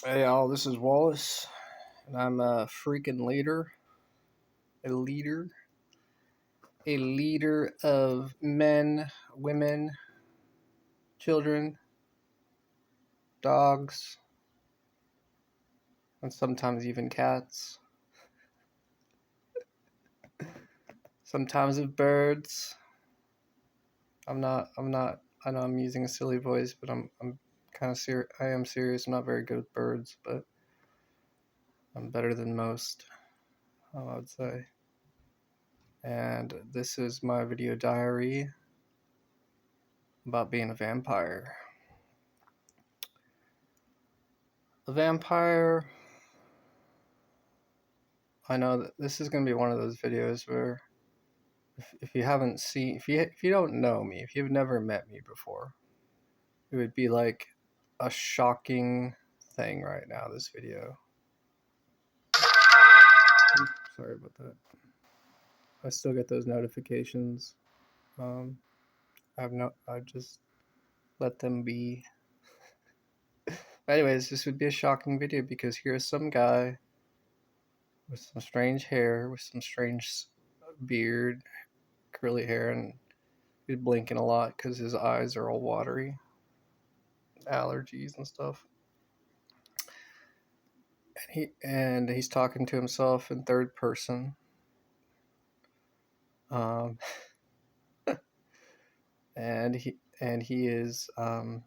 Hey y'all, this is Wallace, and I'm a freaking leader. A leader of men, women, children, dogs, and sometimes even cats. Sometimes of birds. I'm not, I know I'm using a silly voice, but I'm kind of serious. I am serious. I'm not very good with birds, but I'm better than most, I would say. And this is my video diary about being a vampire. A vampire, I know that this is going to be one of those videos where if you haven't seen, if you don't know me, if you've never met me before, it would be like a shocking thing right now, this video. Oops, sorry about that. I still get those notifications. I just let them be. Anyways, this would be a shocking video because here's some guy with some strange hair, with some strange beard, curly hair, and he's blinking a lot because his eyes are all watery, allergies and stuff. And he's talking to himself in third person. Um, and he is a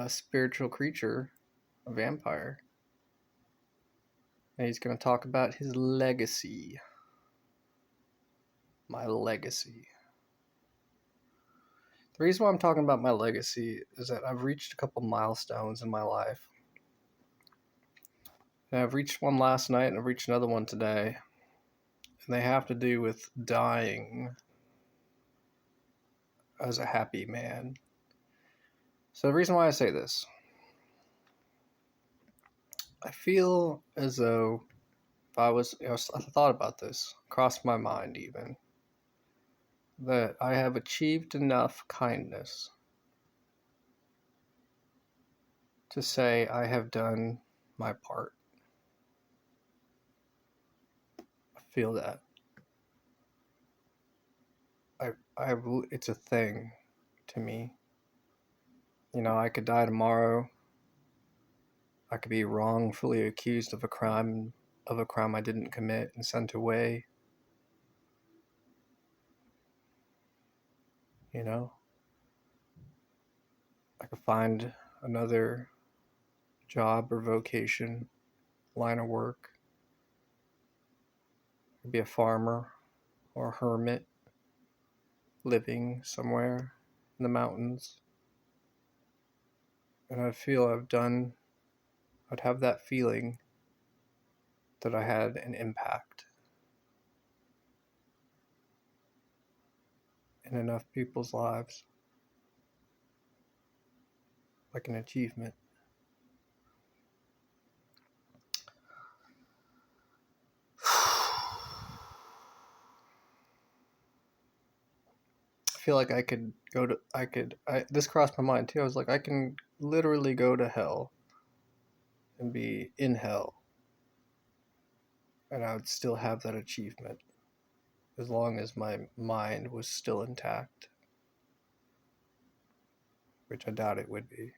spiritual creature, a vampire. And he's going to talk about his legacy. My legacy. The reason why I'm talking about my legacy is that I've reached a couple milestones in my life. And I've reached one last night and I've reached another one today. And they have to do with dying as a happy man. So the reason why I say this, I feel as though if I thought about this, crossed my mind even, that I have achieved enough kindness to say I have done my part. I feel that. It's a thing to me. You know, I could die tomorrow. I could be wrongfully accused of a crime I didn't commit and sent away. You know, I could find another job or vocation, line of work. I could be a farmer or a hermit living somewhere in the mountains. And I feel I'd have that feeling that I had an impact in enough people's lives, like an achievement. I feel like this crossed my mind too. I was like, I can literally go to hell and be in hell, and I would still have that achievement as long as my mind was still intact, which I doubt it would be.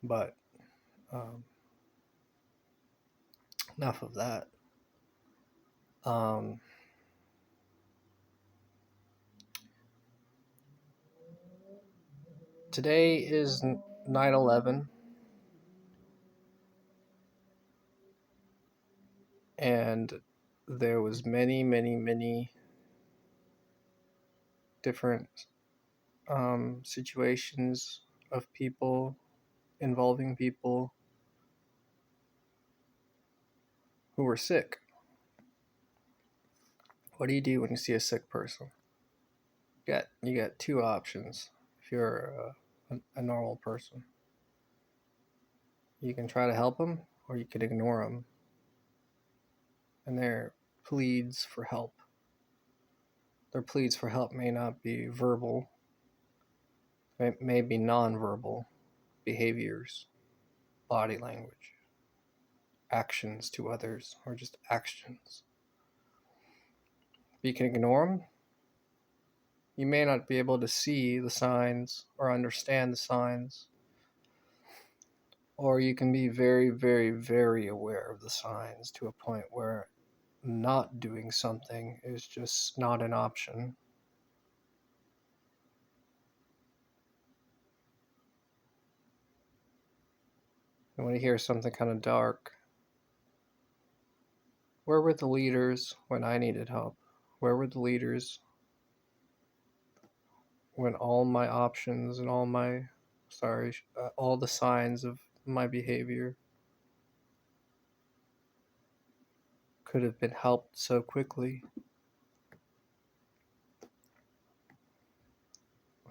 But enough of that. Today is 9/11, and there was many different situations of people involving people who were sick. What do you do when you see a sick person? You got two options. If you're a normal person, you can try to help them, or you could ignore them and their pleads for help. Their pleads for help may not be verbal, it may be non-verbal, behaviors, body language, actions to others, or just actions. You can ignore them. You may not be able to see the signs or understand the signs, or you can be very, very, very aware of the signs to a point where not doing something is just not an option. And when you hear something kind of dark, where were the leaders when I needed help? Where were the leaders when all my options and all the signs of my behavior could have been helped so quickly?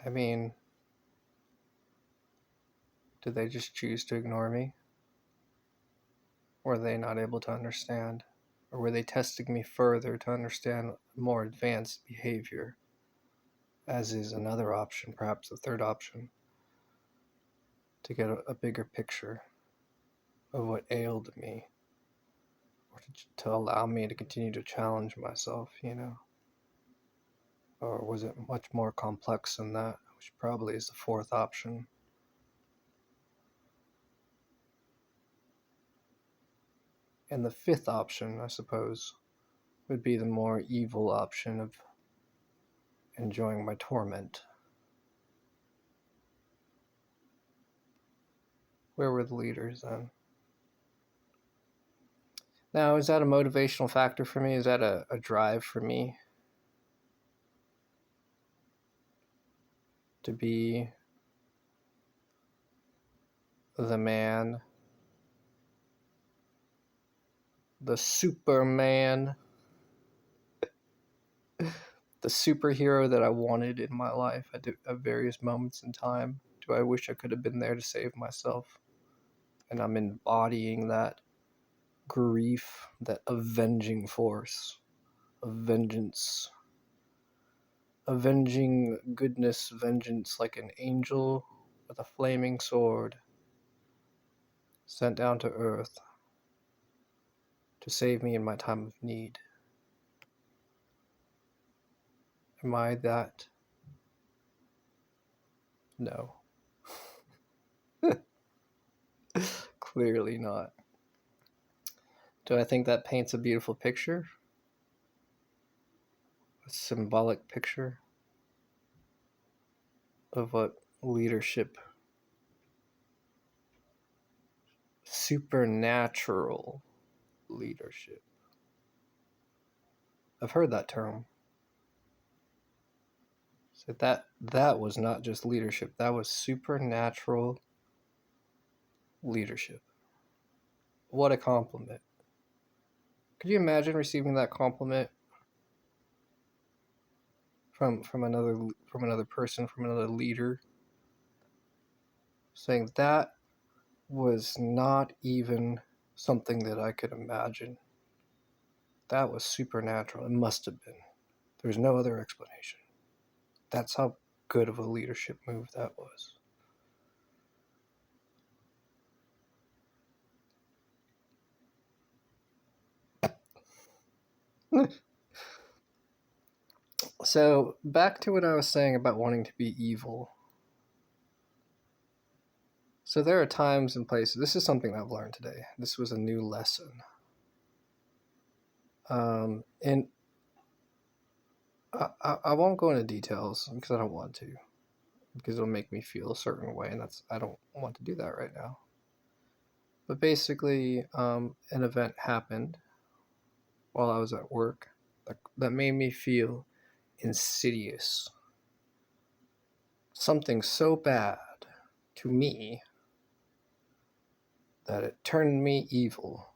I mean, did they just choose to ignore me? Were they not able to understand? Or were they testing me further to understand more advanced behavior, as is another option, perhaps a third option, to get a bigger picture of what ailed me, or to allow me to continue to challenge myself, Or was it much more complex than that, which probably is the fourth option? And the fifth option, I suppose, would be the more evil option of enjoying my torment. Where were the leaders then? Now, is that a motivational factor for me? Is that a drive for me to be the man, the Superman, the superhero that I wanted in my life at various moments in time? Do I wish I could have been there to save myself? And I'm embodying that grief, that avenging force of vengeance, avenging goodness, vengeance, like an angel with a flaming sword sent down to earth to save me in my time of need. Am I that? No. Clearly not. Do I think that paints a beautiful picture? A symbolic picture of what leadership, supernatural leadership. I've heard that term. So that was not just leadership, that was supernatural leadership. What a compliment. Could you imagine receiving that compliment from another person, from another leader, saying that was not even something that I could imagine. That was supernatural. It must have been. There's no other explanation. That's how good of a leadership move that was. So, back to what I was saying about wanting to be evil. So there are times and places, this is something I've learned today. This was a new lesson. And I won't go into details because I don't want to. Because it'll make me feel a certain way, and I don't want to do that right now. But basically, an event happened while I was at work that made me feel insidious. Something so bad to me that it turned me evil.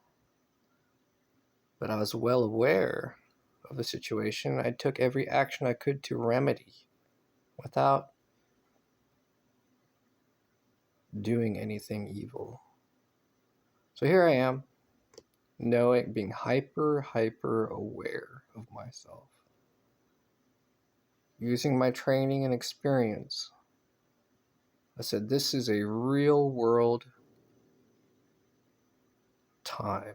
But I was well aware of the situation. I took every action I could to remedy without doing anything evil. So here I am, being hyper aware of myself, using my training and experience I said, this is a real world time.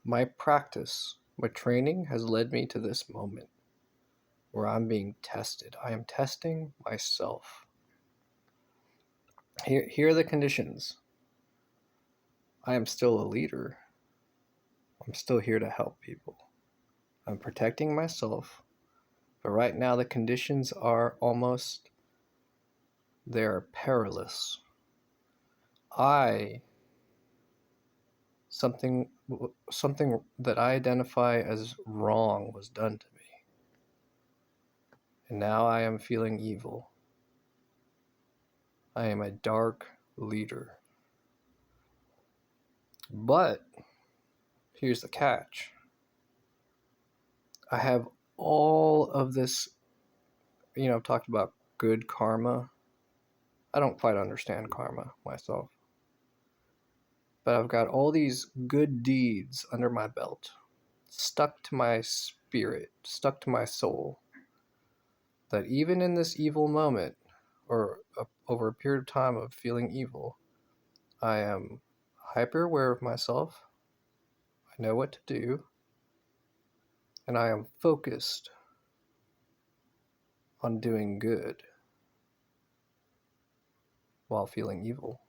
My practice, my training has led me to this moment where I'm being tested. I am testing myself. Here are the conditions. I am still a leader. I'm still here to help people. I'm protecting myself. But right now the conditions are they're perilous. Something that I identify as wrong was done to me. And now I am feeling evil. I am a dark leader. But here's the catch. I have all of this, I've talked about good karma. I don't quite understand karma myself. But I've got all these good deeds under my belt, stuck to my spirit, stuck to my soul, that even in this evil moment, or over a period of time of feeling evil, I am hyper aware of myself. I know what to do. And I am focused on doing good while feeling evil.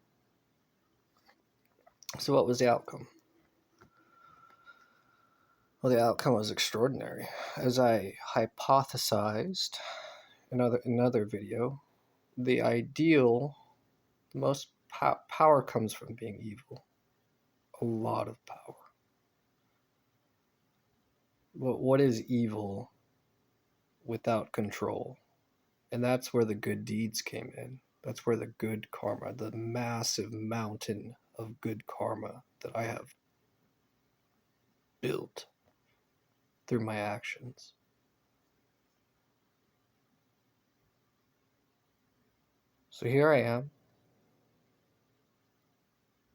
So what was the outcome? Well, the outcome was extraordinary. As I hypothesized in another video, the ideal, the most power comes from being evil. A lot of power. But what is evil without control? And that's where the good deeds came in. That's where the good karma, the massive mountain of good karma that I have built through my actions. So here I am,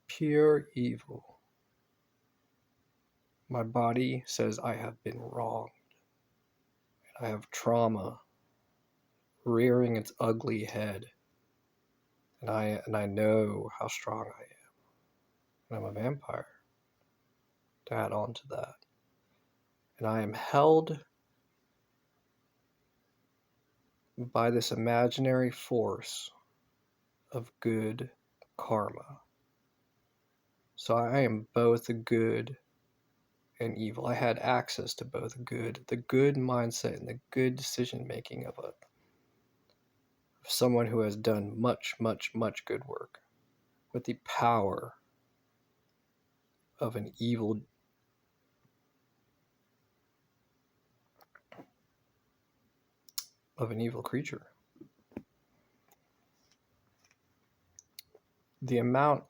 pure evil. My body says I have been wronged. I have trauma rearing its ugly head. And I know how strong I am. And I'm a vampire, to add on to that. And I am held by this imaginary force of good karma. So I am both good and evil. I had access to both the good mindset and the good decision making of someone who has done much, much, much good work, with the power of an evil creature.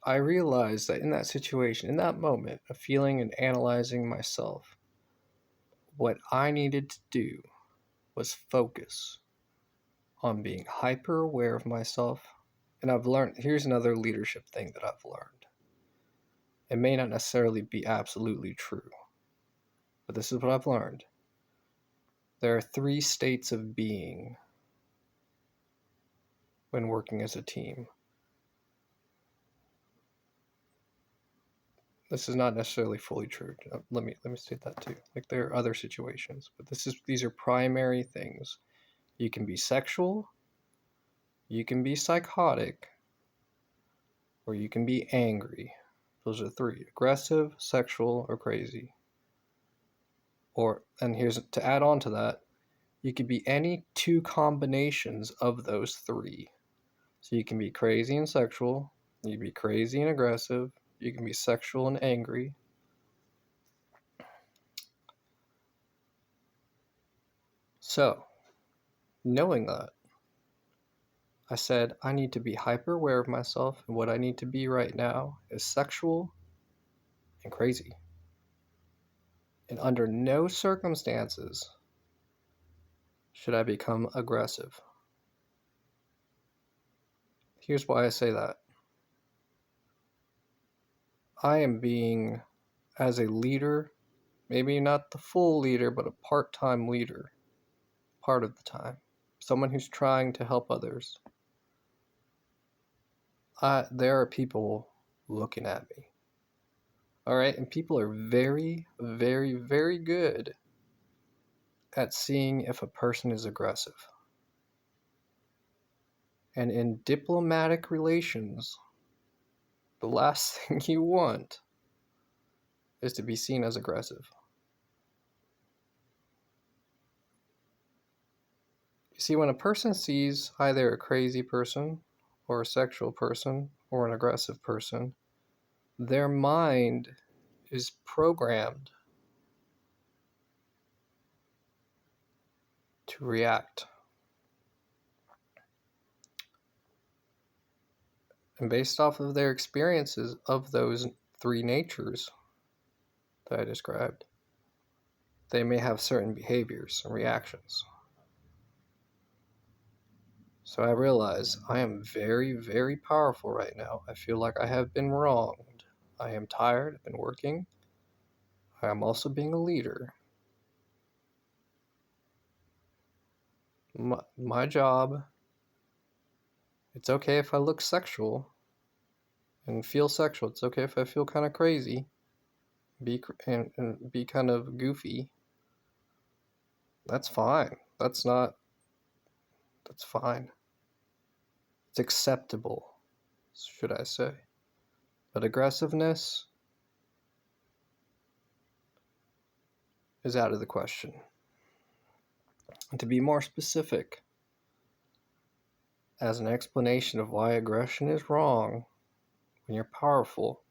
I realized that in that situation, in that moment of feeling and analyzing myself, what I needed to do was focus on being hyper aware of myself. And here's another leadership thing that I've learned. It may not necessarily be absolutely true, but this is what I've learned. There are 3 states of being when working as a team. This is not necessarily fully true. Let me state that too. Like, there are other situations, but these are primary things. You can be sexual, you can be psychotic, or you can be angry. Those are 3: aggressive, sexual, or crazy. And here's to add on to that, you could be any 2 combinations of those 3. So you can be crazy and sexual, you can be crazy and aggressive, you can be sexual and angry. So, knowing that, I said I need to be hyper aware of myself, and what I need to be right now is sexual and crazy. And under no circumstances should I become aggressive. Here's why I say that. I am being, as a leader, maybe not the full leader, but a part-time leader, part of the time. Someone who's trying to help others. there are people looking at me. All right, and people are very, very, very good at seeing if a person is aggressive. And in diplomatic relations, the last thing you want is to be seen as aggressive. You see, when a person sees either a crazy person or a sexual person or an aggressive person, their mind is programmed to react. And based off of their experiences of those three natures that I described, they may have certain behaviors and reactions. So I realize I am very, very powerful right now. I feel like I have been wronged. I am tired. I've been working. I am also being a leader. My job, it's okay if I look sexual and feel sexual. It's okay if I feel kind of crazy, and be kind of goofy. That's fine. That's fine. It's acceptable, should I say. But aggressiveness is out of the question. And to be more specific, as an explanation of why aggression is wrong when you're powerful,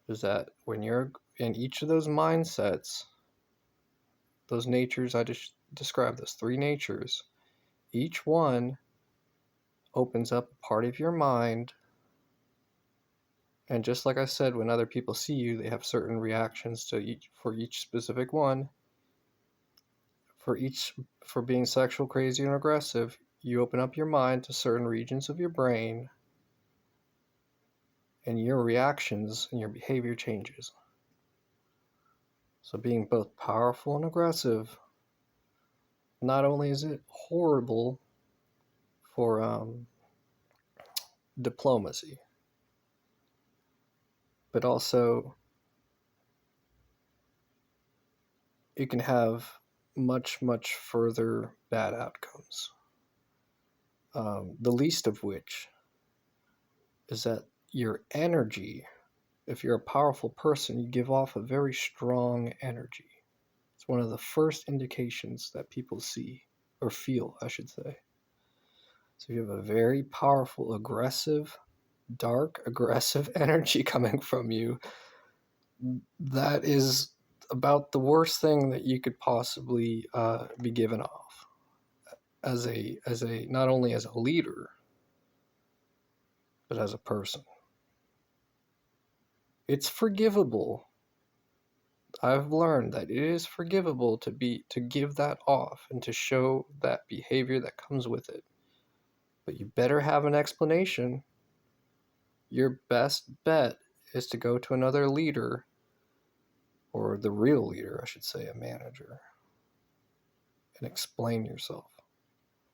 is that when you're in each of those mindsets, those natures I just described, those three natures, each one opens up a part of your mind. And just like I said, when other people see you, they have certain reactions to each specific one. For being sexual, crazy, and aggressive, you open up your mind to certain regions of your brain, and your reactions and your behavior changes. So being both powerful and aggressive, not only is it horrible for diplomacy, but also it can have much, much further bad outcomes. The least of which is that your energy, if you're a powerful person, you give off a very strong energy. It's one of the first indications that people see, or feel, I should say. So you have a very powerful, aggressive, dark, aggressive energy coming from you. That is about the worst thing that you could possibly be given off as a not only as a leader, but as a person. It's forgivable. I've learned that it is forgivable to give that off and to show that behavior that comes with it. But you better have an explanation. Your best bet is to go to another leader, or the real leader, I should say, a manager, and explain yourself.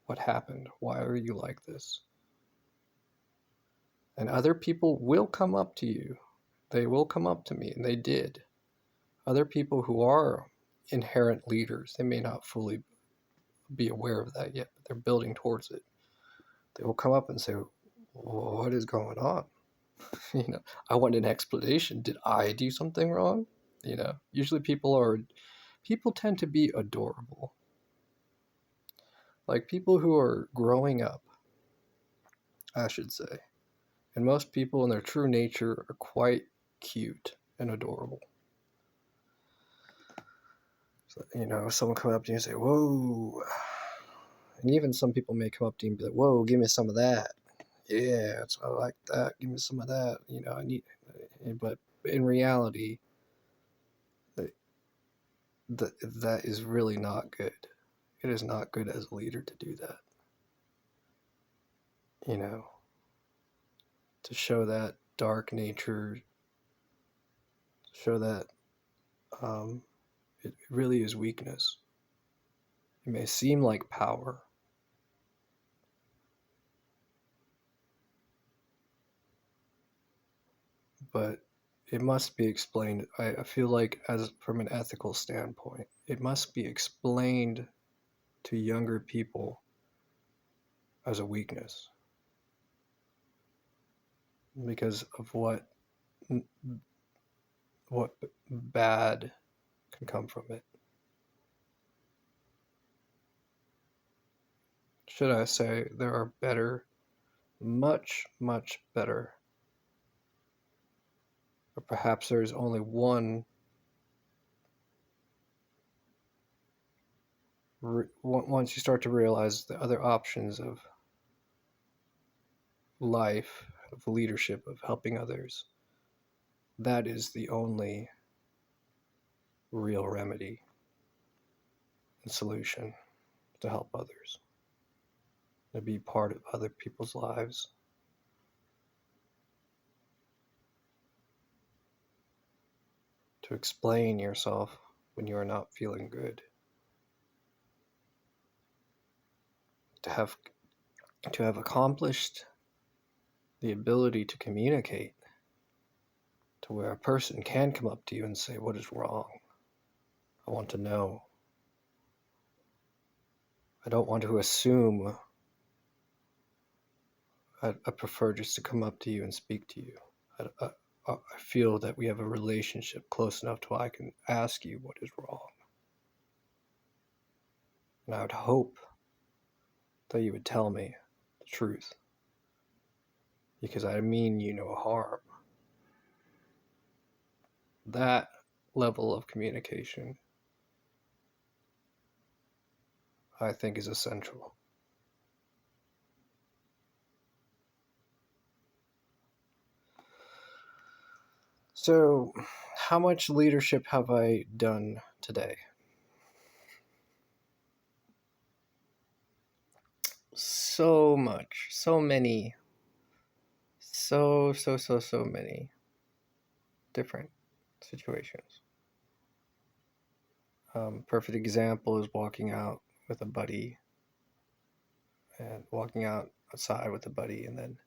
What happened? Why are you like this? And other people will come up to you. They will come up to me, and they did. Other people who are inherent leaders, they may not fully be aware of that yet, but they're building towards it. They will come up and say, what is going on? I want an explanation. Did I do something wrong? Usually people tend to be adorable. Like people who are growing up, I should say. And most people in their true nature are quite cute and adorable. So, someone come up to you and say, whoa. And even some people may come up to you and be like, whoa, give me some of that. Yeah, I like that. Give me some of that. I need, but in reality, that is really not good. It is not good as a leader to do that. To show that dark nature, show that it really is weakness. It may seem like power, but it must be explained. I feel like, as from an ethical standpoint, it must be explained to younger people as a weakness because of what bad can come from it. Should I say there are better, much, much better, or perhaps there is only one once you start to realize the other options of life, of leadership, of helping others, that is the only real remedy and solution to help others, to be part of other people's lives. To explain yourself when you are not feeling good. To have accomplished the ability to communicate to where a person can come up to you and say, "What is wrong? I want to know. I don't want to assume. I prefer just to come up to you and speak to you. I feel that we have a relationship close enough to where I can ask you what is wrong. And I would hope that you would tell me the truth, because I mean you no harm." That level of communication, I think, is essential. So, how much leadership have I done today? So much, so many, so many different situations. Perfect example is walking out with a buddy, and walking out outside with a buddy, and then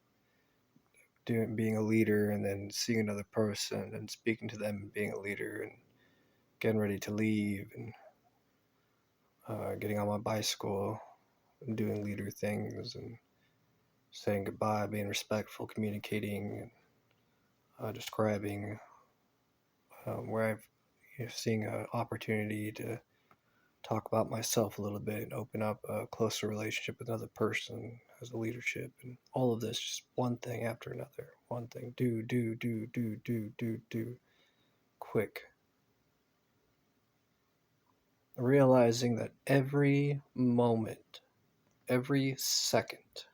being a leader, and then seeing another person and speaking to them and being a leader, and getting ready to leave, and getting on my bicycle and doing leader things, and saying goodbye, being respectful, communicating, and describing where seeing an opportunity to talk about myself a little bit and open up a closer relationship with another person as a leadership, and all of this, just one thing after another, one thing, do, quick. Realizing that every moment, every second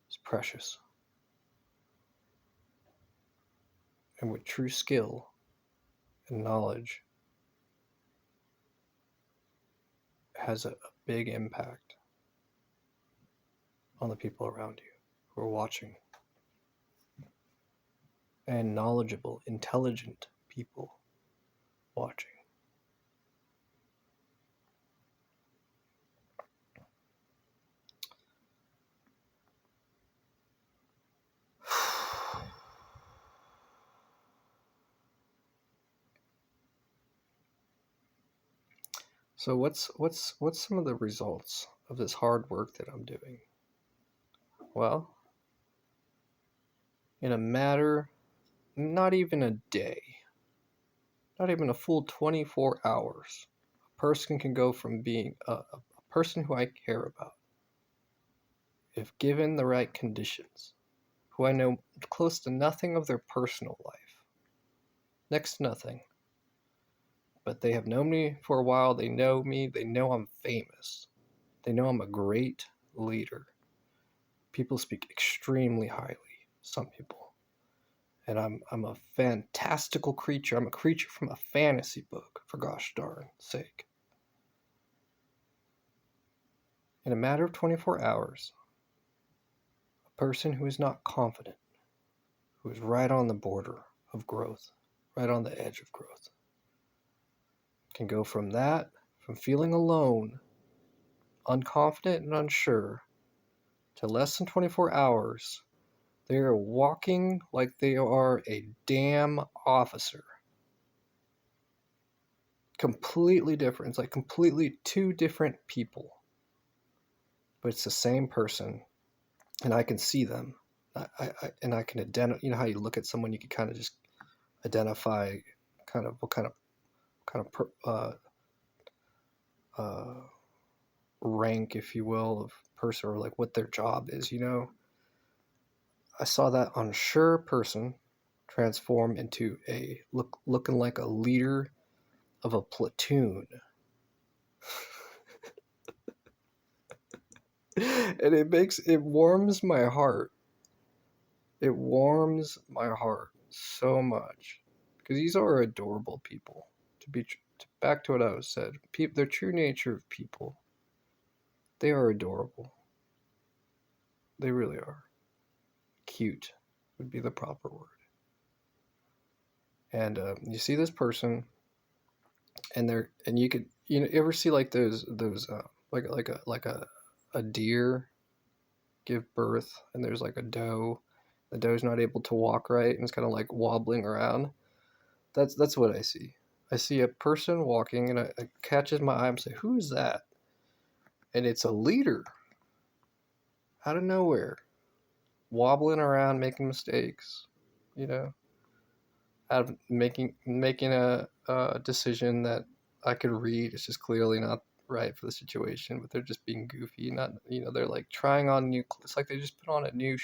is precious. And with true skill and knowledge, has a big impact on the people around you who are watching. And knowledgeable, intelligent people watching. So what's some of the results of this hard work that I'm doing? Well, in a matter, not even a day, not even a full 24 hours, a person can go from being a person who I care about, if given the right conditions, who I know close to nothing of their personal life, next to nothing, but they have known me for a while, they know me, they know I'm famous, they know I'm a great leader. People speak extremely highly, some people. And I'm a fantastical creature. I'm a creature from a fantasy book, for gosh darn sake. In a matter of 24 hours, a person who is not confident, who is right on the border of growth, right on the edge of growth, can go from feeling alone, unconfident and unsure, to less than 24 hours, They are walking like they are a damn officer. Completely different. It's like completely two different people. But it's the same person, and I can see them. And I can identify. You know how you look at someone, you can kind of just identify kind of what kind of uh, rank, if you will, of person, or like what their job is. I saw that unsure person transform into a looking like a leader of a platoon. And it warms my heart. It warms my heart so much because these are adorable people. Back to what I was said, their true nature of people, they are adorable. They really are. Cute would be the proper word. And you see this person, and you could ever see like those like a deer give birth, and there's like a doe. The doe's not able to walk right, and it's kind of like wobbling around. That's what I see. I see a person walking, and it catches my eye and say, "Who is that?" And it's a leader out of nowhere, wobbling around, making mistakes. You know, out of making a decision that I could read. It's just clearly not right for the situation, but they're just being goofy. Not, they're like trying on new. It's like they just put on a new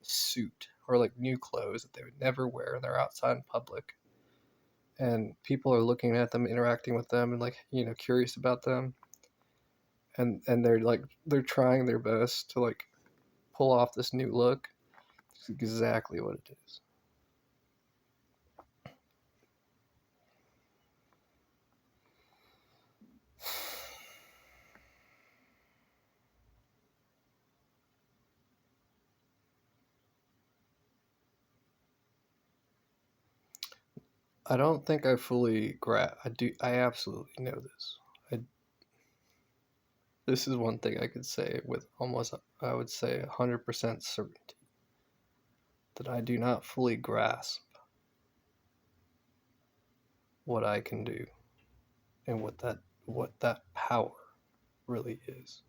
suit or like new clothes that they would never wear. They're outside in public, and people are looking at them, interacting with them, and like curious about them. And they're trying their best to like pull off this new look. It's exactly what it is. I don't think I fully I do. I absolutely know this. This is one thing I could say with almost, I would say, 100% certainty, that I do not fully grasp what I can do and what that power really is,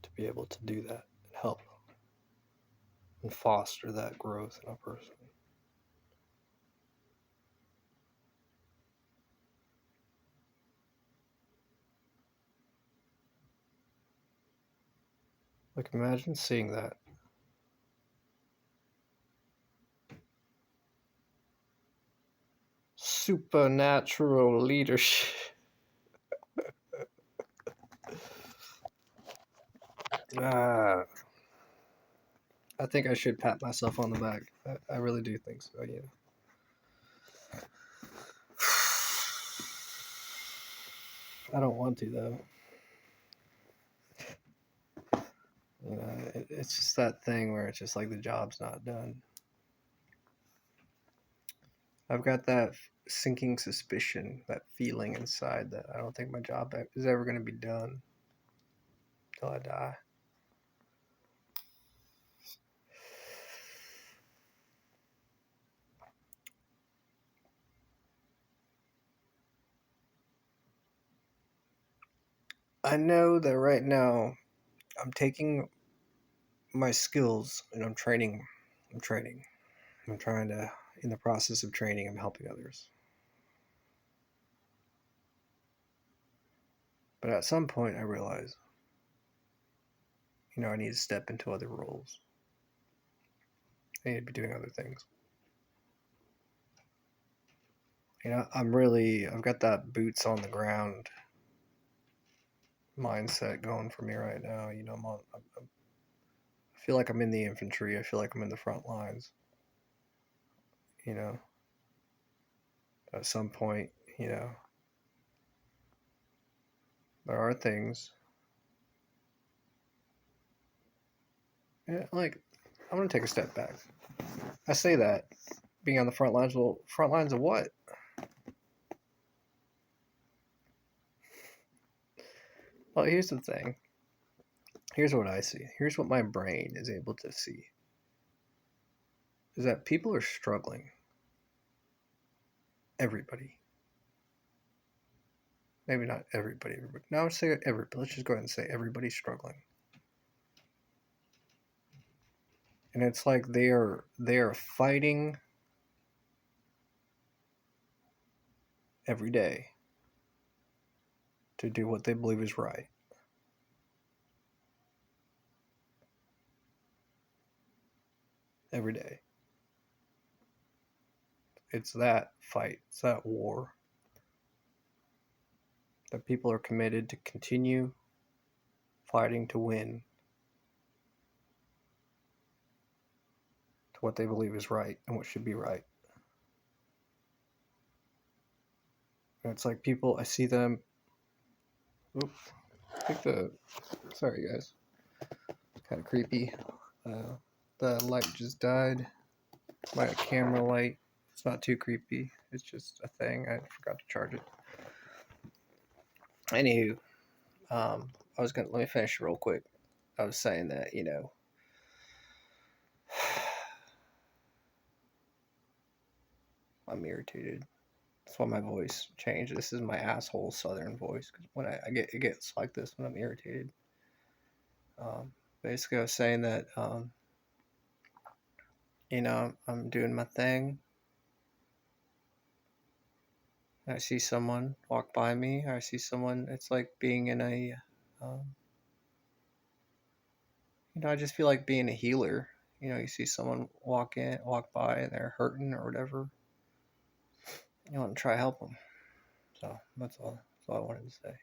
to be able to do that and help and foster that growth in a person. Like, imagine seeing that. Supernatural leadership. Ah, I think I should pat myself on the back. I really do think so. I don't want to, though. It's just that thing where it's just like the job's not done. I've got that sinking suspicion, that feeling inside that I don't think my job is ever going to be done till I die. I know that right now I'm taking my skills and I'm training. I'm training. I'm trying to, in the process of training, I'm helping others. But at some point, I realize, I need to step into other roles. I need to be doing other things. I've got that boots on the ground mindset going for me right now. I feel like I'm in the infantry. I feel like I'm in the front lines. You know, at some point, you know, there are things. Like, I'm gonna take a step back. I say that being on the front lines. Well, front lines of what? Well, here's the thing. Here's what I see. Here's what my brain is able to see. is that people are struggling. Everybody. Maybe not everybody. No, I would say everybody. Let's just go ahead and say everybody's struggling. And it's like they are fighting every day to do what they believe is right. Every day. It's that fight. It's that war. That people are committed to continue fighting to win to what they believe is right and what should be right. And it's like people, I see them. Oops. I think sorry guys. It's kind of creepy. The light just died. My camera light. It's not too creepy. It's just a thing. I forgot to charge it. Anywho, let me finish real quick. I was saying that, I'm irritated. That's why my voice changed. This is my asshole southern voice. Cause when it gets like this when I'm irritated. Basically, I was saying that, I'm doing my thing. I see someone walk by me. I see someone. It's like being in a, I just feel like being a healer. You see someone walk by, and they're hurting or whatever. You want to try to help them. So that's all. That's all I wanted to say.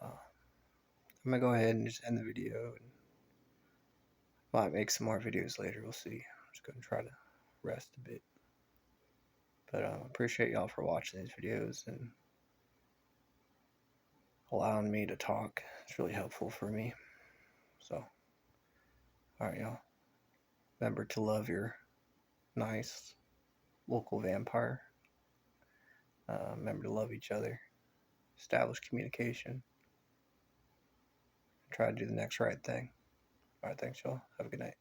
I'm gonna go ahead and just end the video, and might make some more videos later. We'll see. I'm just gonna try to rest a bit. But appreciate y'all for watching these videos and allowing me to talk. It's really helpful for me. So, alright, y'all. Remember to love your nice local vampire. Remember to love each other. Establish communication. Try to do the next right thing. Alright, thanks, y'all. Have a good night.